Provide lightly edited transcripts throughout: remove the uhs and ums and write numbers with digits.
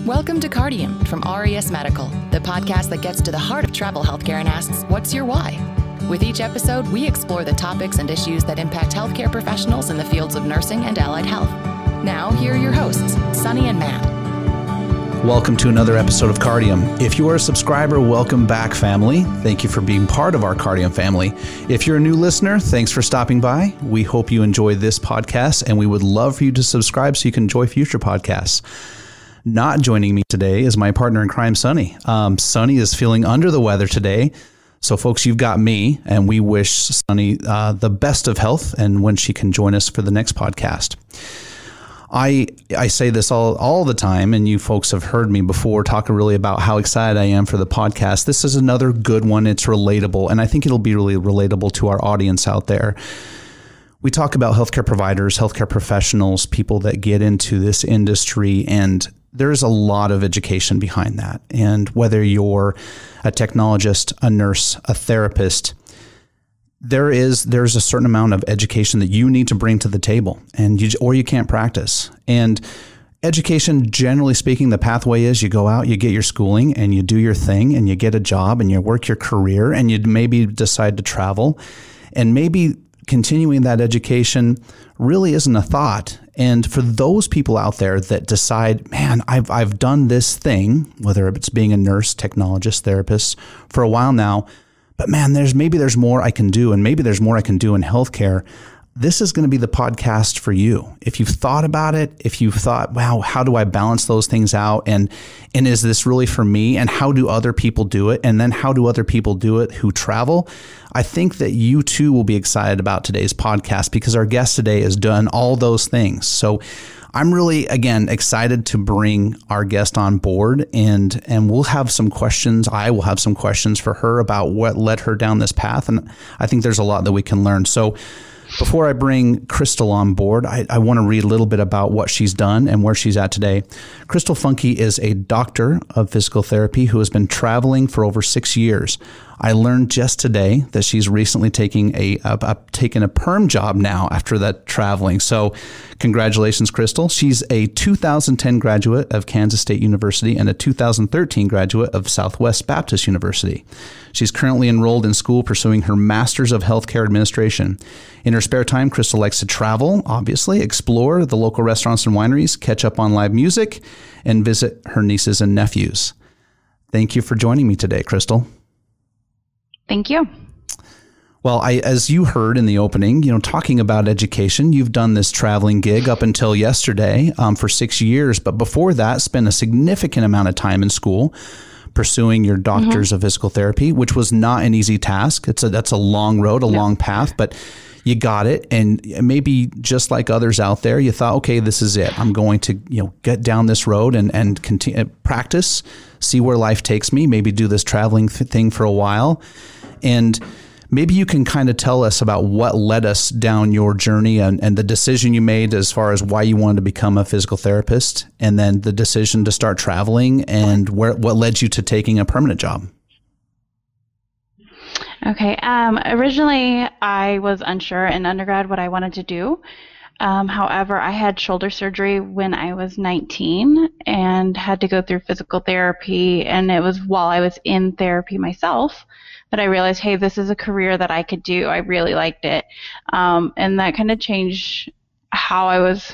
Welcome to Cardium from RES Medical, the podcast that gets to the heart of travel healthcare and asks, what's your why? With each episode, we explore the topics and issues that impact healthcare professionals in the fields of nursing and allied health. Now, here are your hosts, Sunny and Matt. Welcome to another episode of Cardium. If you are a subscriber, welcome back, family. Thank you for being part of our Cardium family. If you're a new listener, thanks for stopping by. We hope you enjoy this podcast, and we would love for you to subscribe so you can enjoy future podcasts. Not joining me today is my partner in crime, Sunny. Sunny is feeling under the weather today. So, folks, you've got me, and we wish Sunny the best of health and when she can join us for the next podcast. I say this all the time, and you folks have heard me before talk really about how excited I am for the podcast. This is another good one. It's relatable, and I think it'll be really relatable to our audience out there. We talk about healthcare providers, healthcare professionals, people that get into this industry, and there's a lot of education behind that. And whether you're a technologist, a nurse, a therapist, there's a certain amount of education that you need to bring to the table, and you can't practice. And education, generally speaking, the pathway is you go out, you get your schooling, and you do your thing, and you get a job, and you work your career, and you maybe decide to travel, and maybe continuing that education really isn't a thought. And for those people out there that decide, man, I've done this thing, whether it's being a nurse, technologist, therapist for a while now, but man, there's more I can do, and maybe there's more I can do in healthcare. This is going to be the podcast for you. If you've thought about it, if you've thought, wow, how do I balance those things out? And is this really for me? And how do other people do it? And then how do other people do it who travel? I think that you too will be excited about today's podcast because our guest today has done all those things. So I'm really, again, excited to bring our guest on board, and we'll have some questions. I will have some questions for her about what led her down this path. And I think there's a lot that we can learn. So before I bring Crystal on board, I want to read a little bit about what she's done and where she's at today. Crystal Funke is a doctor of physical therapy who has been traveling for over 6 years. I learned just today that she's recently taken a perm job now after that traveling. So congratulations, Crystal. She's a 2010 graduate of Kansas State University and a 2013 graduate of Southwest Baptist University. She's currently enrolled in school pursuing her Master's of Healthcare Administration. In her spare time, Crystal likes to travel, obviously, explore the local restaurants and wineries, catch up on live music, and visit her nieces and nephews. Thank you for joining me today, Crystal. Thank you. Well, as you heard in the opening, talking about education, you've done this traveling gig up until yesterday for 6 years. But before that, spent a significant amount of time in school pursuing your doctor's of physical therapy, which was not an easy task. That's a long road, long path, but you got it. And maybe just like others out there, you thought, okay, this is it. I'm going to get down this road and continue practice, see where life takes me, maybe do this traveling thing for a while. And maybe you can kind of tell us about what led us down your journey and the decision you made as far as why you wanted to become a physical therapist, and then the decision to start traveling and what led you to taking a permanent job. Okay. Originally, I was unsure in undergrad what I wanted to do. However, I had shoulder surgery when I was 19 and had to go through physical therapy. And it was while I was in therapy myself that I realized, hey, this is a career that I could do. I really liked it. And that kind of changed how I was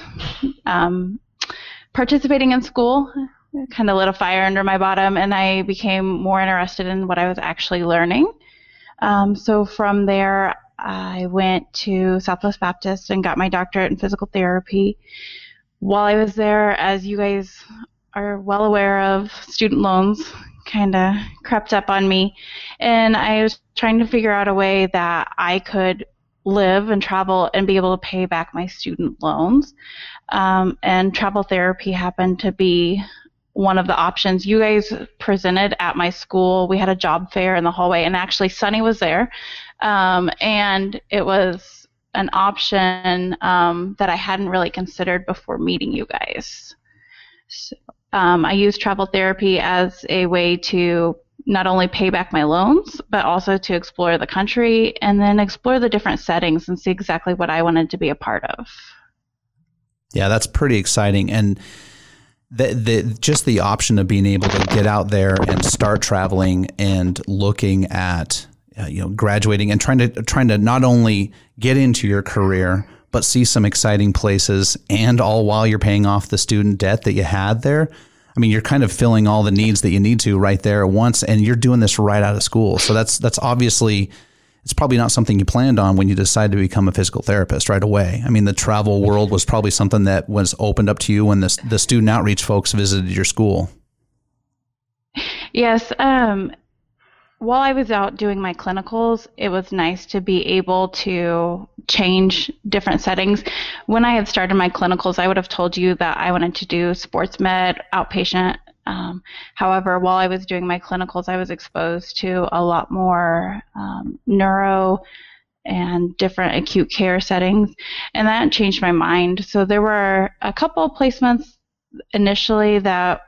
participating in school. It kind of lit a fire under my bottom, and I became more interested in what I was actually learning. So from there, I went to Southwest Baptist and got my doctorate in physical therapy. While I was there, as you guys are well aware of, student loans kind of crept up on me, and I was trying to figure out a way that I could live and travel and be able to pay back my student loans. And travel therapy happened to be one of the options. You guys presented at my school. We had a job fair in the hallway, and actually Sunny was there. And it was an option that I hadn't really considered before meeting you guys. So, I used travel therapy as a way to not only pay back my loans, but also to explore the country and then explore the different settings and see exactly what I wanted to be a part of. Yeah, that's pretty exciting. And just the option of being able to get out there and start traveling and looking at graduating and trying to not only get into your career but see some exciting places, and all while you're paying off the student debt that you had there. I mean, you're kind of filling all the needs that you need to right there at once, and you're doing this right out of school. So that's obviously, it's probably not something you planned on when you decided to become a physical therapist right away. I mean, the travel world was probably something that was opened up to you when the student outreach folks visited your school. Yes. While I was out doing my clinicals, it was nice to be able to change different settings. When I had started my clinicals, I would have told you that I wanted to do sports med, outpatient. However, while I was doing my clinicals, I was exposed to a lot more neuro and different acute care settings, and that changed my mind. So there were a couple of placements initially that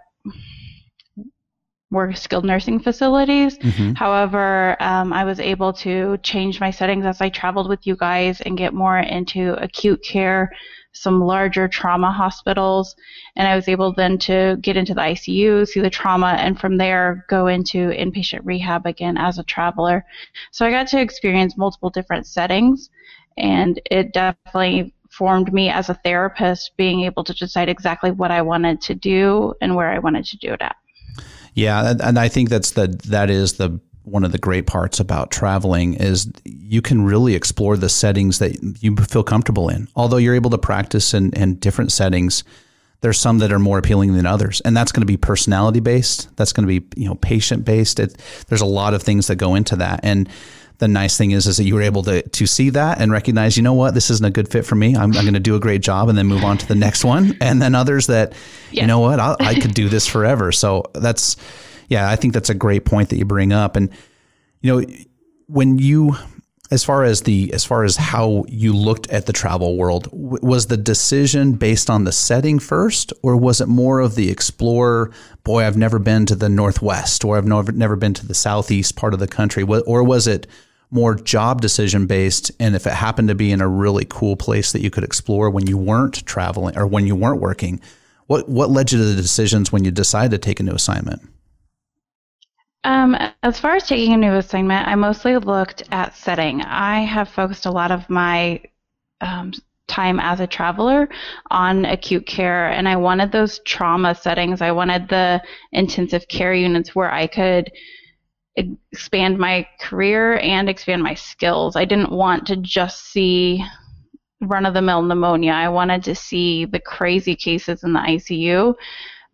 were skilled nursing facilities. Mm-hmm. However, I was able to change my settings as I traveled with you guys and get more into acute care, some larger trauma hospitals, and I was able then to get into the ICU, see the trauma, and from there go into inpatient rehab again as a traveler. So I got to experience multiple different settings, and it definitely formed me as a therapist, being able to decide exactly what I wanted to do and where I wanted to do it at. Yeah, and I think that is one of the great parts about traveling is you can really explore the settings that you feel comfortable in. Although you're able to practice in different settings, there's some that are more appealing than others, and that's going to be personality based. That's going to be patient based. There's a lot of things that go into that, and the nice thing is that you were able to see that and recognize, this isn't a good fit for me. I'm going to do a great job and then move on to the next one. And then others that, I could do this forever. So I think that's a great point that you bring up. And, when you, as far as how you looked at the travel world, was the decision based on the setting first, or was it more of the explorer, boy, I've never been to the Northwest, or I've never been to the Southeast part of the country, or was it more job decision based, and if it happened to be in a really cool place that you could explore when you weren't traveling or when you weren't working, what led you to the decisions when you decided to take a new assignment? As far as taking a new assignment, I mostly looked at setting. I have focused a lot of my time as a traveler on acute care, and I wanted those trauma settings. I wanted the intensive care units where I could expand my career and expand my skills. I didn't want to just see run-of-the-mill pneumonia. I wanted to see the crazy cases in the ICU.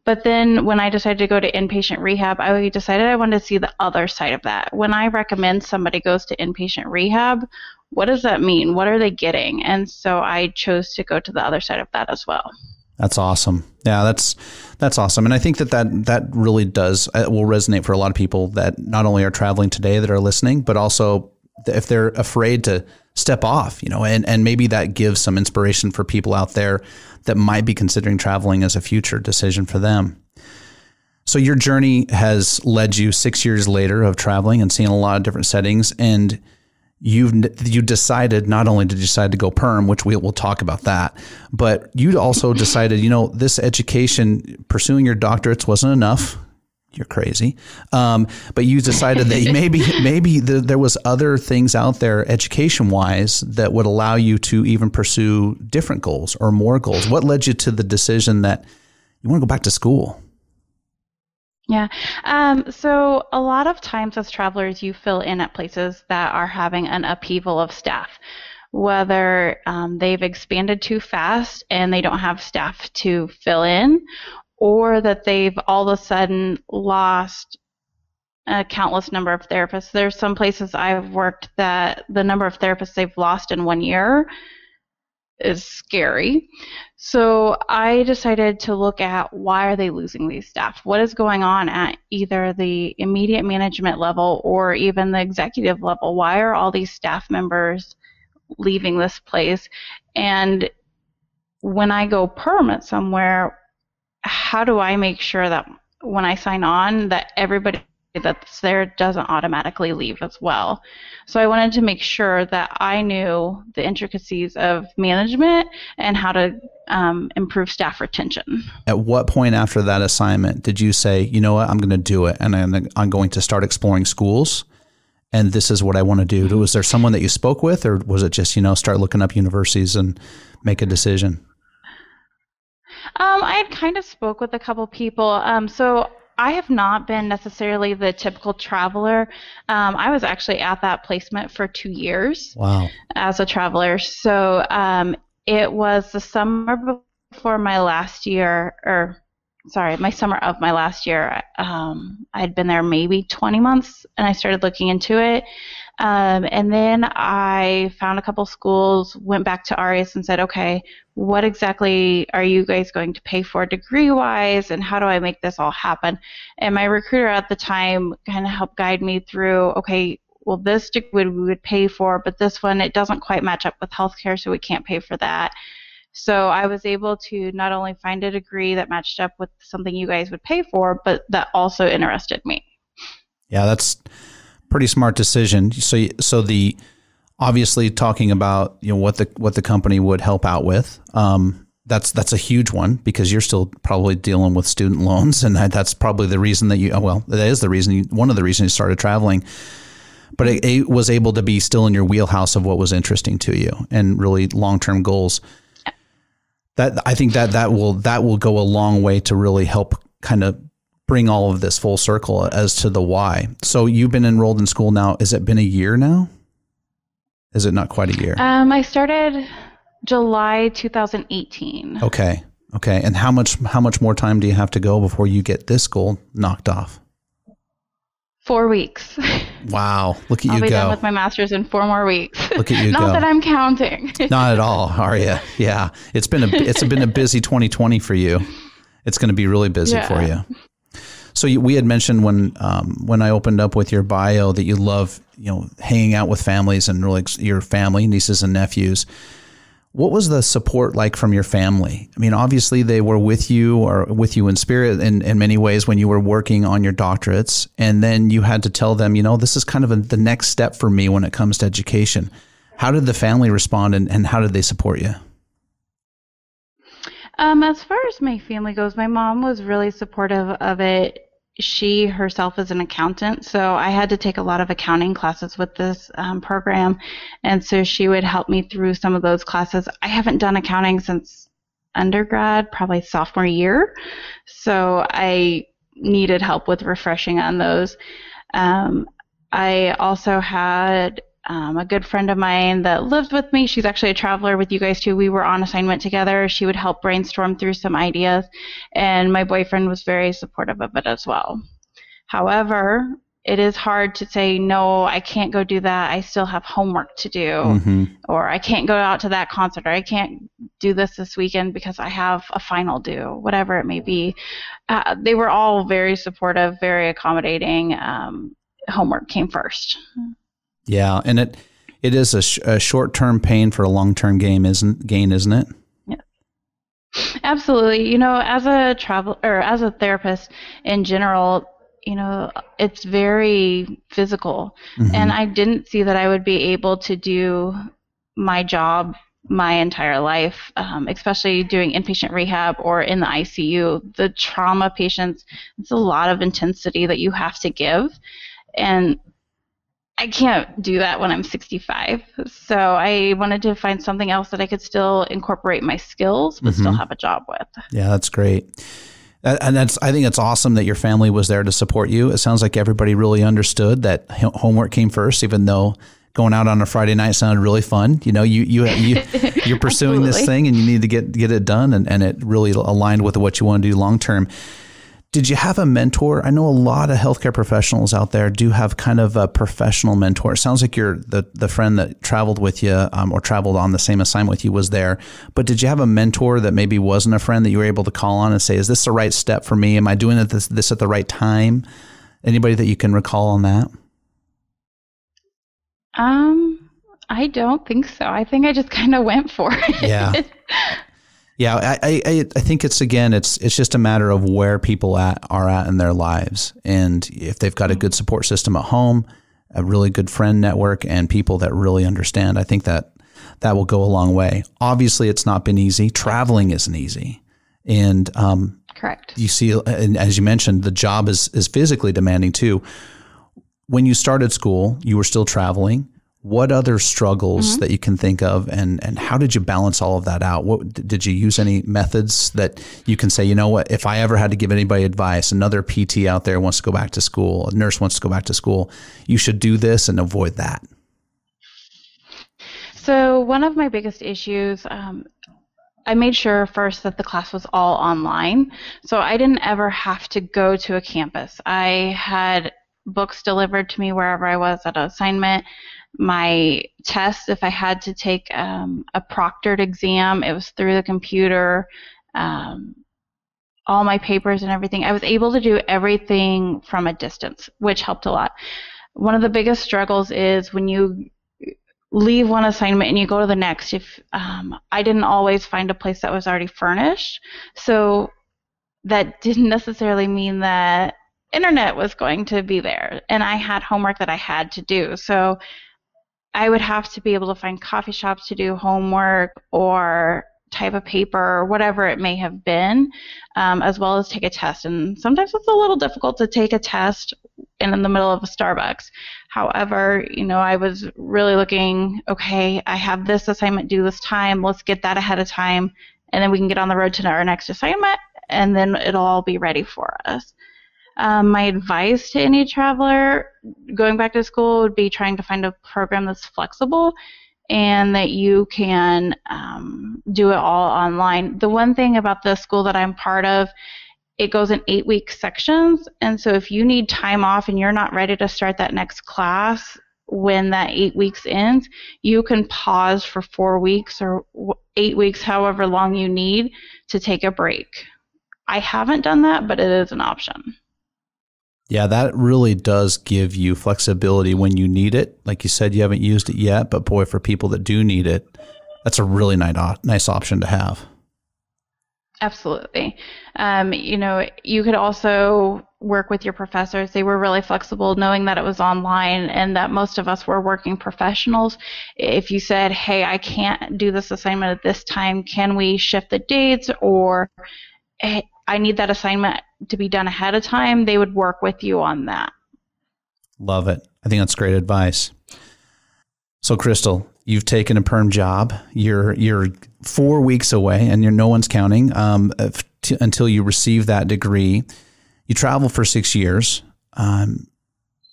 But then when I decided to go to inpatient rehab, I decided I wanted to see the other side of that. When I recommend somebody goes to inpatient rehab, what does that mean? What are they getting? And so I chose to go to the other side of that as well. That's awesome. Yeah, that's awesome. And I think that really will resonate for a lot of people that not only are traveling today that are listening, but also if they're afraid to step off, and maybe that gives some inspiration for people out there that might be considering traveling as a future decision for them. So your journey has led you 6 years later of traveling and seeing a lot of different settings, and you decided, not only did you decide to go perm, which we'll talk about that, but you also decided, this education, pursuing your doctorates wasn't enough. You're crazy. But you decided that maybe there was other things out there education wise that would allow you to even pursue different goals or more goals. What led you to the decision that you want to go back to school? Yeah. So a lot of times as travelers, you fill in at places that are having an upheaval of staff, whether they've expanded too fast and they don't have staff to fill in, or that they've all of a sudden lost a countless number of therapists. There's some places I've worked that the number of therapists they've lost in 1 year is scary. So I decided to look at why are they losing these staff? What is going on at either the immediate management level or even the executive level? Why are all these staff members leaving this place? And when I go permanent somewhere, how do I make sure that when I sign on that everybody that's there doesn't automatically leave as well. So I wanted to make sure that I knew the intricacies of management and how to improve staff retention. At what point after that assignment did you say, you know what, I'm going to do it, and I'm going to start exploring schools, and this is what I want to do? Was there someone that you spoke with, or was it just, start looking up universities and make a decision? I had kind of spoke with a couple people. So I have not been necessarily the typical traveler. I was actually at that placement for 2 years. Wow. As a traveler. So it was the summer before my last year, my summer of my last year. I'd been there maybe 20 months, and I started looking into it. And then I found a couple schools, went back to Arias and said, okay, what exactly are you guys going to pay for degree-wise, and how do I make this all happen? And my recruiter at the time kind of helped guide me through, okay, well, this degree we would pay for, but this one, it doesn't quite match up with healthcare, so we can't pay for that. So I was able to not only find a degree that matched up with something you guys would pay for, but that also interested me. Yeah, that's pretty smart decision. So the obviously talking about what the company would help out with. That's a huge one, because you're still probably dealing with student loans, and that's probably the reason that one of the reasons you started traveling. But it was able to be still in your wheelhouse of what was interesting to you and really long-term goals. I think that will go a long way to really help kind of bring all of this full circle as to the why. So you've been enrolled in school now. Has it been a year now? Is it not quite a year? I started July 2018. Okay. And how much more time do you have to go before you get this goal knocked off? 4 weeks. Wow. Look at you go. I'll be done with my master's in 4 more weeks. Look at you go. Not that I'm counting. Not at all, are you? Yeah. It's been a busy 2020 for you. It's going to be really busy for you. So we had mentioned when I opened up with your bio that you love, hanging out with families and really your family, nieces and nephews. What was the support like from your family? I mean, obviously they were with you in spirit in many ways when you were working on your doctorates, and then you had to tell them, this is kind of the next step for me when it comes to education. How did the family respond, and how did they support you? As far as my family goes, my mom was really supportive of it. She herself is an accountant, so I had to take a lot of accounting classes with this program, and so she would help me through some of those classes. I haven't done accounting since undergrad, probably sophomore year, so I needed help with refreshing on those. I also had a good friend of mine that lived with me. She's actually a traveler with you guys too. We were on assignment together. She would help brainstorm through some ideas, and my boyfriend was very supportive of it as well. However, it is hard to say, no, I can't go do that. I still have homework to do, or I can't go out to that concert, or I can't do this weekend because I have a final due, whatever it may be. They were all very supportive, very accommodating. Homework came first. Yeah, and it is a short-term pain for a long-term gain, isn't it? Yeah, absolutely. As a as a therapist in general, it's very physical, and I didn't see that I would be able to do my job my entire life, especially doing inpatient rehab or in the ICU. The trauma patients, it's a lot of intensity that you have to give, and I can't do that when I'm 65. So I wanted to find something else that I could still incorporate my skills, but still have a job with. Yeah, that's great. And I think it's awesome that your family was there to support you. It sounds like everybody really understood that homework came first, even though going out on a Friday night sounded really fun. You're pursuing this thing, and you need to get it done, and it really aligned with what you want to do long term. Did you have a mentor? I know a lot of healthcare professionals out there do have kind of a professional mentor. It sounds like you're the friend that traveled with you or traveled on the same assignment with you was there. But did you have a mentor that maybe wasn't a friend that you were able to call on and say, is this the right step for me? Am I doing this at the right time? Anybody that you can recall on that? I don't think so. I think I just kind of went for it. Yeah. Yeah, I think it's just a matter of where people are at in their lives. And if they've got a good support system at home, a really good friend network, and people that really understand, I think that will go a long way. Obviously, it's not been easy. Traveling isn't easy. And correct. You see, and as you mentioned, the job is physically demanding too. When you started school, you were still traveling. What other struggles that you can think of, and how did you balance all of that out? What did you use any methods that you can say, you know what, if I ever had to give anybody advice, another PT out there wants to go back to school, a nurse wants to go back to school, you should do this and avoid that? So one of my biggest issues, I made sure first that the class was all online. So I didn't ever have to go to a campus. I had books delivered to me wherever I was at an assignment. My tests, if I had to take a proctored exam, it was through the computer. All my papers and everything, I was able to do everything from a distance, which helped a lot. One of the biggest struggles is when you leave one assignment and you go to the next. If I didn't always find a place that was already furnished, so that didn't necessarily mean that internet was going to be there, and I had homework that I had to do. So I would have to be able to find coffee shops to do homework or type of paper or whatever it may have been, as well as take a test. And sometimes it's a little difficult to take a test in the middle of a Starbucks. However, I was really looking, okay, I have this assignment due this time. Let's get that ahead of time, and then we can get on the road to our next assignment, and then it'll all be ready for us. My advice to any traveler going back to school would be trying to find a program that's flexible and that you can do it all online. The one thing about the school that I'm part of, it goes in 8-week sections, and so if you need time off and you're not ready to start that next class when that 8 weeks ends, you can pause for 4 weeks or 8 weeks, however long you need, to take a break. I haven't done that, but it is an option. Yeah, that really does give you flexibility when you need it. Like you said, you haven't used it yet, but boy, for people that do need it, that's a really nice option to have. Absolutely. You could also work with your professors. They were really flexible, knowing that it was online and that most of us were working professionals. If you said, hey, I can't do this assignment at this time, can we shift the dates? Or, hey, I need that assignment to be done ahead of time, they would work with you on that. Love it. I think that's great advice. So, Crystal, you've taken a perm job. You're 4 weeks away, and no one's counting until you receive that degree. You travel for 6 years.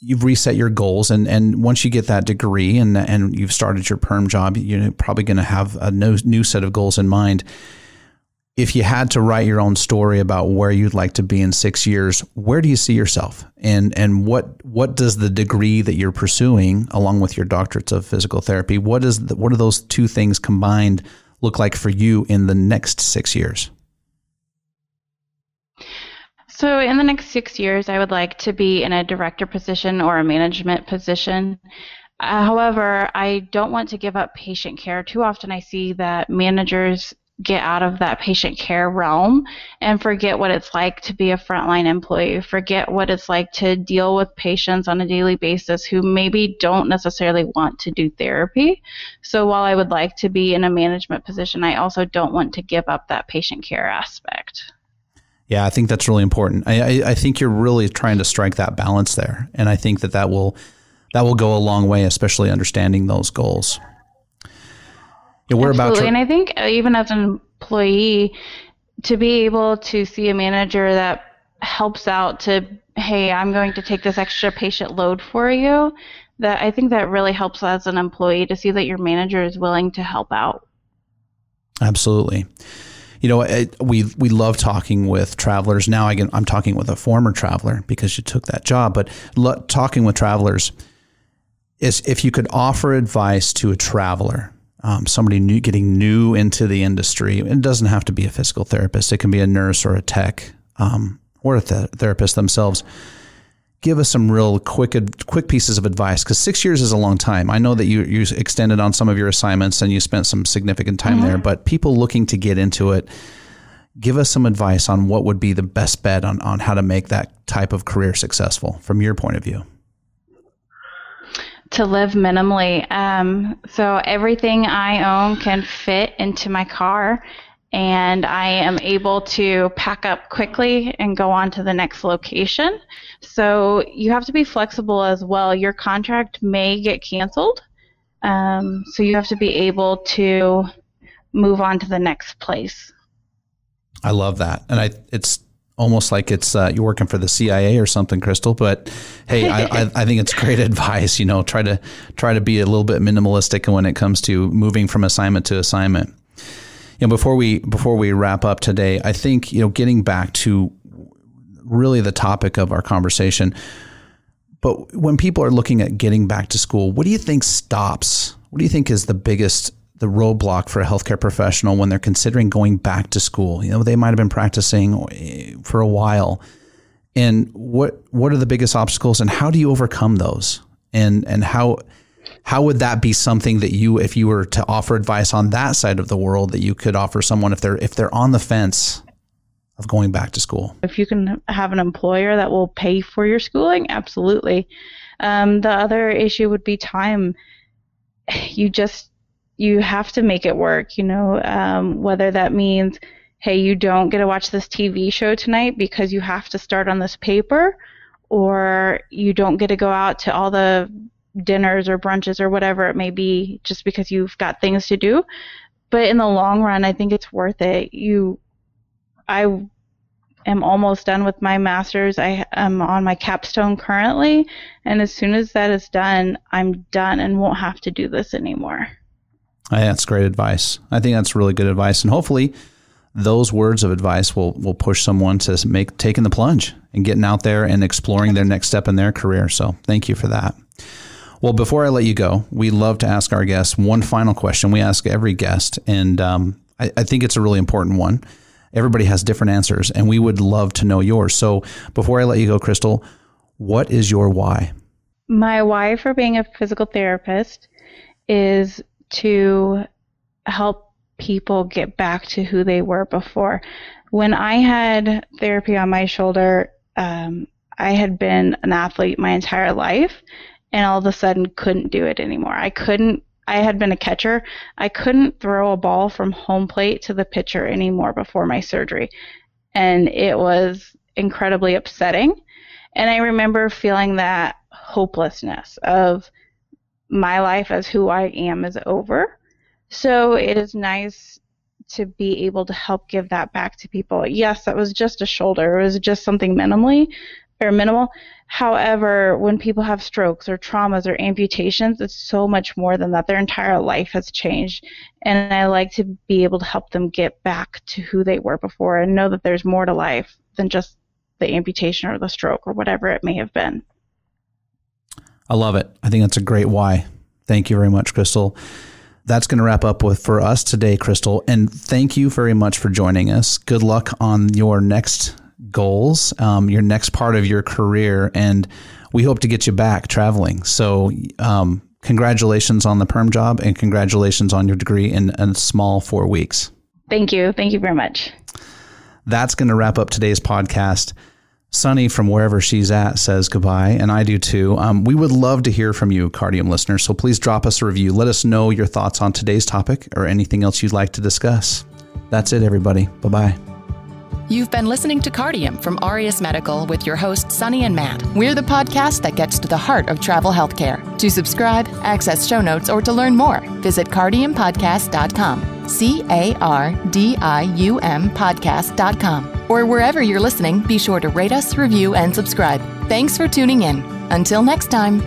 You've reset your goals, and once you get that degree and you've started your perm job, you're probably going to have a new set of goals in mind. If you had to write your own story about where you'd like to be in 6 years, where do you see yourself? And what does the degree that you're pursuing, along with your doctorates of physical therapy, what do those two things combined look like for you in the next 6 years? So in the next 6 years, I would like to be in a director position or a management position. However, I don't want to give up patient care. Too often I see that managers get out of that patient care realm and forget what it's like to be a frontline employee, forget what it's like to deal with patients on a daily basis who maybe don't necessarily want to do therapy. So while I would like to be in a management position, I also don't want to give up that patient care aspect. Yeah, I think that's really important. I think you're really trying to strike that balance there. And I think that will go a long way, especially understanding those goals. Yeah, absolutely. And I think even as an employee, to be able to see a manager that helps out to, hey, I'm going to take this extra patient load for you, that I think that really helps as an employee to see that your manager is willing to help out. Absolutely. We love talking with travelers. Now I'm talking with a former traveler because you took that job, but talking with travelers is if you could offer advice to a traveler, somebody new, getting new into the industry. It doesn't have to be a physical therapist. It can be a nurse or a tech or a therapist themselves. give us some real quick pieces of advice, because 6 years is a long time. I know that you extended on some of your assignments and you spent some significant time there, but people looking to get into it, give us some advice on what would be the best bet on how to make that type of career successful from your point of view. To live minimally. So everything I own can fit into my car, and I am able to pack up quickly and go on to the next location. So you have to be flexible as well. Your contract may get canceled, so you have to be able to move on to the next place. I love that. And it's almost like it's you're working for the CIA or something, Crystal. But hey, I think it's great advice. Try to be a little bit minimalistic when it comes to moving from assignment to assignment. Before we wrap up today, I think getting back to really the topic of our conversation. But when people are looking at getting back to school, what do you think stops? What do you think is the roadblock for a healthcare professional when they're considering going back to school? They might have been practicing for a while. And what are the biggest obstacles, and how do you overcome those? And how would that be something that if you were to offer advice on that side of the world, that you could offer someone if they're on the fence of going back to school? If you can have an employer that will pay for your schooling, absolutely. The other issue would be time. You have to make it work, whether that means, hey, you don't get to watch this TV show tonight because you have to start on this paper, or you don't get to go out to all the dinners or brunches or whatever it may be just because you've got things to do. But in the long run, I think it's worth it. I am almost done with my master's. I am on my capstone currently, and as soon as that is done, I'm done and won't have to do this anymore. That's great advice. I think that's really good advice. And hopefully those words of advice will push someone to taking the plunge and getting out there and exploring their next step in their career. So thank you for that. Well, before I let you go, we love to ask our guests one final question. We ask every guest, and I think it's a really important one. Everybody has different answers, and we would love to know yours. So before I let you go, Crystal, what is your why? My why for being a physical therapist is to help people get back to who they were before. When I had therapy on my shoulder, I had been an athlete my entire life, and all of a sudden couldn't do it anymore. I had been a catcher. I couldn't throw a ball from home plate to the pitcher anymore before my surgery. And it was incredibly upsetting. And I remember feeling that hopelessness of my life as who I am is over. So it is nice to be able to help give that back to people. Yes, that was just a shoulder. It was just something minimal. However, when people have strokes or traumas or amputations, it's so much more than that. Their entire life has changed. And I like to be able to help them get back to who they were before and know that there's more to life than just the amputation or the stroke or whatever it may have been. I love it. I think that's a great why. Thank you very much, Crystal. That's going to wrap up for us today, Crystal. And thank you very much for joining us. Good luck on your next goals, your next part of your career. And we hope to get you back traveling. So congratulations on the perm job, and congratulations on your degree in a small 4 weeks. Thank you. Thank you very much. That's going to wrap up today's podcast. Sunny from wherever she's at says goodbye, and I do too. We would love to hear from you, Cardium listeners, so please drop us a review. Let us know your thoughts on today's topic or anything else you'd like to discuss. That's it, everybody. Bye-bye. You've been listening to Cardium from Aureus Medical with your hosts, Sunny and Matt. We're the podcast that gets to the heart of travel healthcare. To subscribe, access show notes, or to learn more, visit cardiumpodcast.com, CARDIUM podcast.com. Or wherever you're listening, be sure to rate us, review, and subscribe. Thanks for tuning in. Until next time.